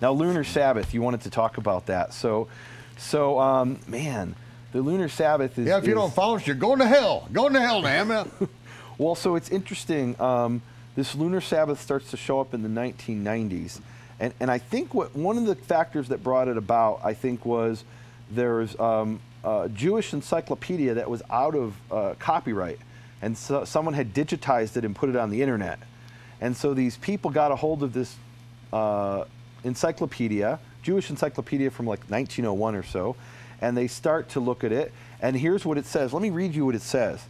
Now, Lunar Sabbath, you wanted to talk about that. So man, the Lunar Sabbath is... Yeah, if you don't follow us, you're going to hell. Going to hell, Nehemia. Well, so it's interesting. This Lunar Sabbath starts to show up in the 1990s. And I think one of the factors that brought it about, I think, was there's a Jewish encyclopedia that was out of copyright. And so someone had digitized it and put it on the internet. And so these people got a hold of this encyclopedia, Jewish encyclopedia from like 1901 or so, and they start to look at it. And here's what it says. Let me read you what it says.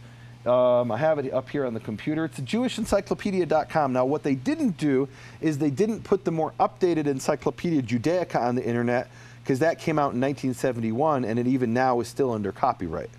I have it up here on the computer. It's JewishEncyclopedia.com. Now, what they didn't do is they didn't put the more updated Encyclopedia Judaica on the internet, because that came out in 1971, and it even now is still under copyright.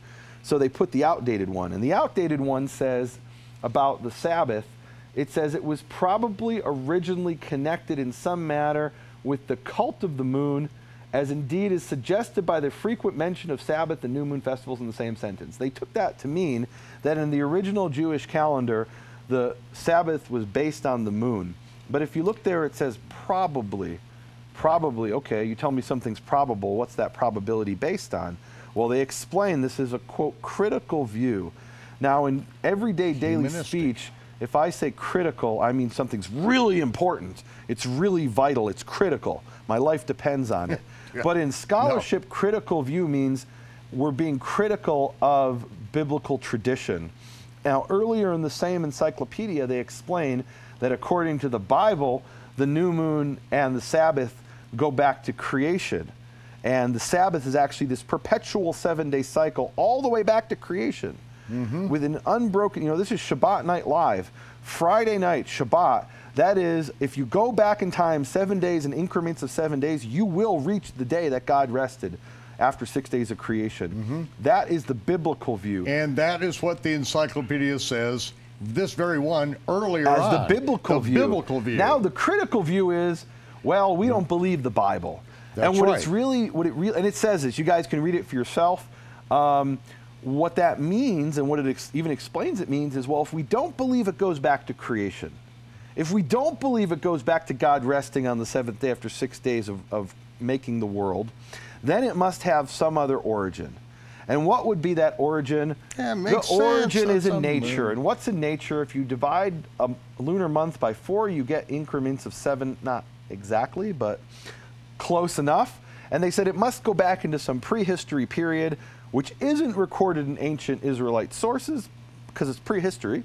So they put the outdated one. And the outdated one says about the Sabbath, it says it was probably originally connected in some manner with the cult of the moon, as indeed is suggested by the frequent mention of Sabbath and new moon festivals in the same sentence. They took that to mean that in the original Jewish calendar, the Sabbath was based on the moon. But if you look there, it says probably. Probably, okay, you tell me something's probable. What's that probability based on? Well, they explain this is a, quote, critical view. Now, in everyday daily speech, if I say critical, I mean something's really important. It's really vital. It's critical. My life depends on it. Yeah. But in scholarship, critical view means we're being critical of biblical tradition. Now, earlier in the same encyclopedia, they explain that according to the Bible, the new moon and the Sabbath go back to creation. And the Sabbath is actually this perpetual 7-day cycle all the way back to creation. With an unbroken, you know, this is Shabbat Night Live. Friday night, Shabbat, that is, if you go back in time 7 days in increments of 7 days, you will reach the day that God rested after 6 days of creation. That is the biblical view. And that is what the encyclopedia says, this very one, earlier as on. the biblical view. Biblical view. Now, the critical view is, well, we don't believe the Bible. That's and what right. it's really, and it says this, you guys can read it for yourself. What that means, and what it even explains it means, is, well, if we don't believe it goes back to creation, if we don't believe it goes back to God resting on the seventh day after 6 days of making the world, then it must have some other origin. And what would be that origin? Yeah, makes the origin sense. is in nature. And what's in nature? If you divide a lunar month by 4, you get increments of 7, not exactly, but close enough. And they said it must go back into some prehistory period, which isn't recorded in ancient Israelite sources because it's prehistory.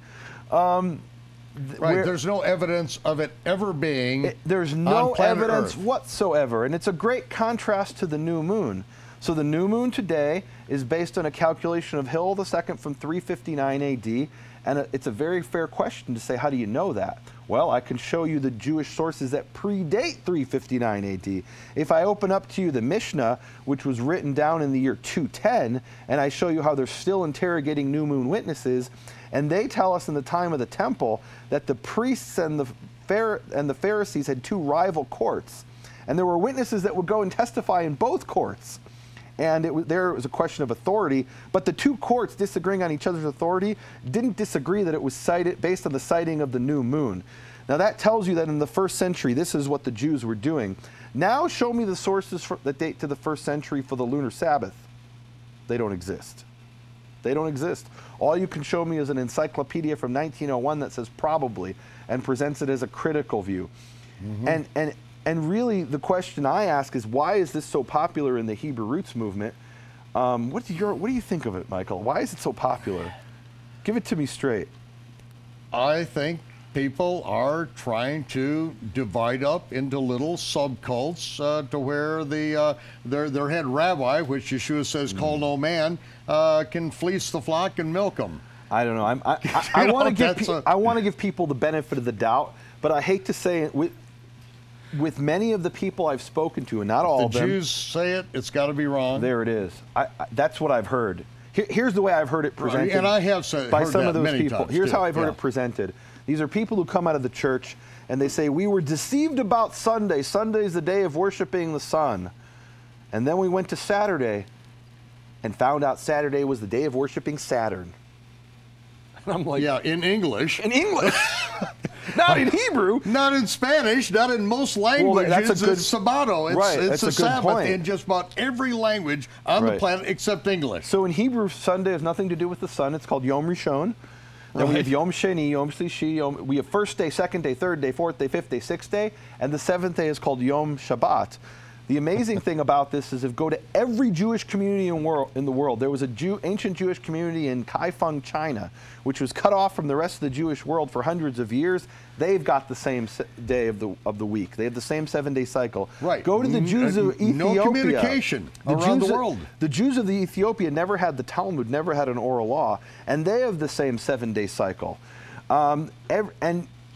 Right, there's no evidence of it ever being there's no on planet evidence Earth whatsoever, and it's a great contrast to the new moon. So the new moon today is based on a calculation of Hillel II from 359 AD, and it's a very fair question to say, how do you know that? Well, I can show you the Jewish sources that predate 359 AD. If I open up to you the Mishnah, which was written down in the year 210, and I show you how they're still interrogating new moon witnesses, and they tell us in the time of the temple that the priests and the Pharisees had 2 rival courts, and there were witnesses that would go and testify in both courts. And there was a question of authority, but the 2 courts disagreeing on each other's authority didn't disagree that it was cited based on the sighting of the new moon. Now that tells you that in the 1st century, this is what the Jews were doing. Now show me the sources that date to the 1st century for the lunar Sabbath. They don't exist. They don't exist. All you can show me is an encyclopedia from 1901 that says probably and presents it as a critical view. And really, the question I ask is, why is this so popular in the Hebrew Roots movement? What do you think of it, Michael? Why is it so popular? Give it to me straight. I think people are trying to divide up into little subcults to where their head rabbi, which Yeshua says, call no man, can fleece the flock and milk them. I don't know. I want to give people the benefit of the doubt, but I hate to say it. With many of the people I've spoken to, and not all of them. The Jews say it, it's got to be wrong. There it is. That's what I've heard. Here's the way I've heard it presented. Right. And I have said, by heard some that of those many people. times Here's too. how I've heard it presented. These are people who come out of the church and they say, we were deceived about Sunday. Sunday is the day of worshiping the sun. And then we went to Saturday and found out Saturday was the day of worshiping Saturn. And I'm like, yeah, in English. In English. Not in Hebrew. Not in Spanish, not in most languages. That's a good, it's Sabbato. It's a Sabbath point. In just about every language on the planet except English. So in Hebrew, Sunday has nothing to do with the sun. It's called Yom Rishon. Then we have Yom Sheni, Yom Shlishi, we have first day, second day, third day, fourth day, fifth day, sixth day, and the seventh day is called Yom Shabbat. The amazing thing about this is if you go to every Jewish community in the world, there was a ancient Jewish community in Kaifeng, China, which was cut off from the rest of the Jewish world for hundreds of years. They've got the same day of the week. They have the same 7-day cycle. Right. Go to the Jews of Ethiopia. No communication around the world. The Jews of the Ethiopia never had the Talmud, never had an oral law, and they have the same 7-day cycle.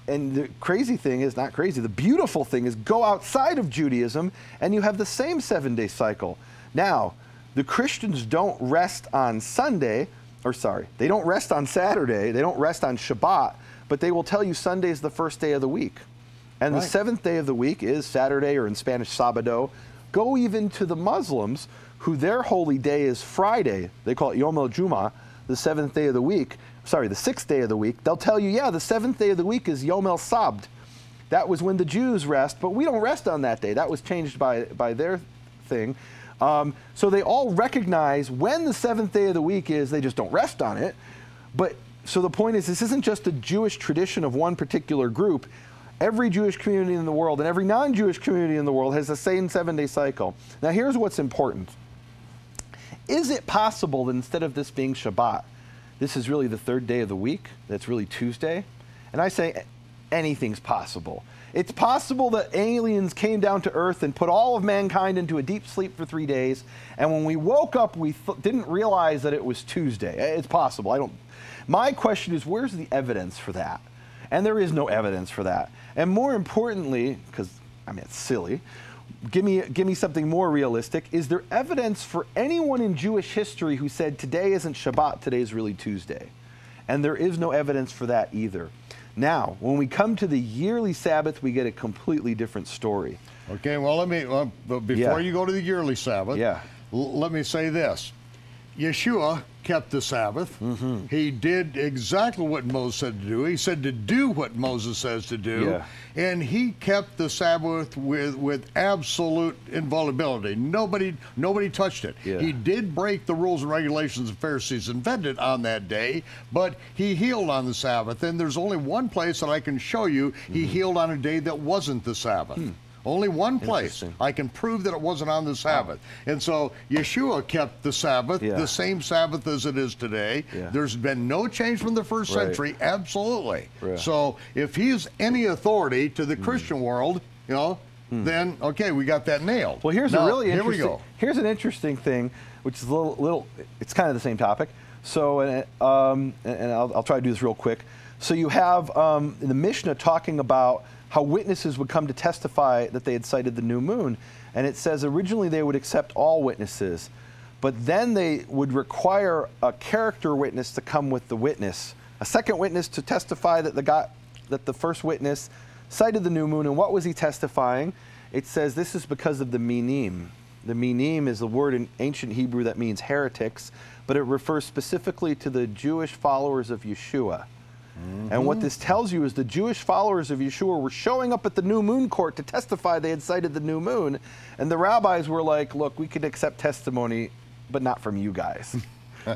And the crazy thing is, not crazy, the beautiful thing is go outside of Judaism and you have the same 7-day cycle. Now, the Christians don't rest on Sunday, they don't rest on Saturday, they don't rest on Shabbat, but they will tell you Sunday is the first day of the week. And the 7th day of the week is Saturday, or in Spanish, Sabado. Go even to the Muslims, who their holy day is Friday. They call it Yom el-Jum'ah, the 7th day of the week. Sorry, the 6th day of the week. They'll tell you, yeah, the 7th day of the week is Yom el-Sabt. That was when the Jews rest, but we don't rest on that day. That was changed by their thing. So they all recognize when the 7th day of the week is, they just don't rest on it. But so the point is, this isn't just a Jewish tradition of one particular group. Every Jewish community in the world and every non-Jewish community in the world has the same 7-day cycle. Now here's what's important. Is it possible that instead of this being Shabbat, this is really the 3rd day of the week? That's really Tuesday? And I say anything's possible. It's possible that aliens came down to Earth and put all of mankind into a deep sleep for 3 days, and when we woke up, we didn't realize that it was Tuesday. It's possible. My question is, where's the evidence for that? And there is no evidence for that. And more importantly, because, I mean, it's silly, give me something more realistic. Is there evidence for anyone in Jewish history who said today isn't Shabbat, today is really Tuesday? And there is no evidence for that either. Now, when we come to the yearly Sabbath, we get a completely different story. Okay, well, before you go to the yearly Sabbath, let me say this. Yeshua kept the Sabbath. He did exactly what Moses said to do. He said to do what Moses says to do. And he kept the Sabbath with absolute inviolability. Nobody touched it. He did break the rules and regulations the Pharisees invented on that day, but he healed on the Sabbath. And there's only one place that I can show you he healed on a day that wasn't the Sabbath. Only one place I can prove that it wasn't on the Sabbath. And so Yeshua kept the Sabbath, the same Sabbath as it is today. There's been no change from the first century, absolutely. So if he's any authority to the Christian world, you know, then okay, we got that nailed. Well, here's here's an interesting thing, which is a little it's kind of the same topic. So, and I'll try to do this real quick. So you have the Mishnah talking about how witnesses would come to testify that they had sighted the new moon. And it says originally they would accept all witnesses, but then they would require a character witness to come with the witness, a second witness to testify that the first witness sighted the new moon. And what was he testifying? It says this is because of the minim. The minim is the word in ancient Hebrew that means heretics, but it refers specifically to the Jewish followers of Yeshua. And what this tells you is the Jewish followers of Yeshua were showing up at the new moon court to testify they had sighted the new moon. And the rabbis were like, look, we could accept testimony, but not from you guys,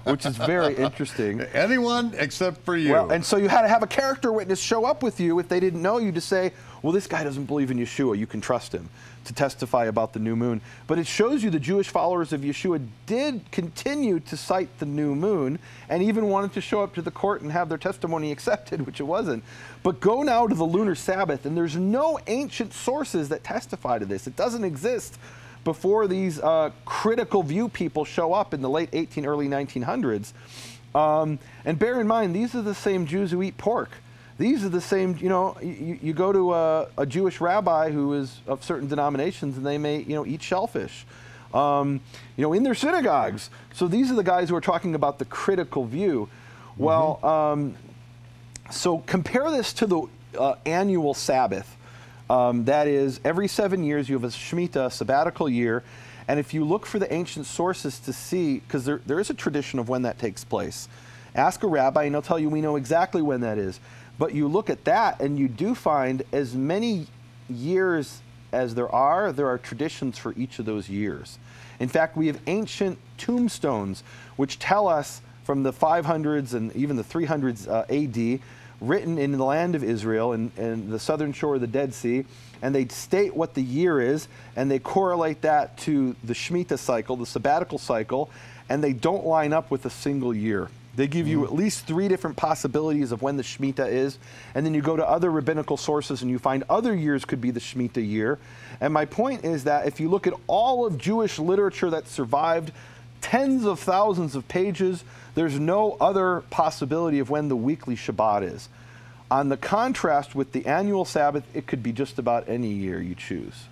which is very interesting. Anyone except for you. Well, and so you had to have a character witness show up with you if they didn't know you to say, well, this guy doesn't believe in Yeshua. You can trust him to testify about the new moon. But it shows you the Jewish followers of Yeshua did continue to cite the new moon and even wanted to show up to the court and have their testimony accepted, which it wasn't. But go now to the lunar Sabbath, and there's no ancient sources that testify to this. It doesn't exist before these critical view people show up in the late early 1900s. And bear in mind, these are the same Jews who eat pork. These are the same, you know, you go to a Jewish rabbi who is of certain denominations and they may, you know, eat shellfish, you know, in their synagogues. So these are the guys who are talking about the critical view. Well, so compare this to the annual Sabbath. That is, every 7 years you have a Shemitah, a sabbatical year. And if you look for the ancient sources to see, because there is a tradition of when that takes place, ask a rabbi and they'll tell you we know exactly when that is. But you look at that and you do find as many years as there are traditions for each of those years. In fact, we have ancient tombstones which tell us from the 500s and even the 300s AD, written in the land of Israel and the southern shore of the Dead Sea, and they state what the year is, and they correlate that to the Shemitah cycle, the sabbatical cycle, and they don't line up with a single year. They give you at least 3 different possibilities of when the Shemitah is, and then you go to other rabbinical sources and you find other years could be the Shemitah year. And my point is that if you look at all of Jewish literature that survived, tens of thousands of pages, there's no other possibility of when the weekly Shabbat is. On the contrast with the annual Sabbath, it could be just about any year you choose.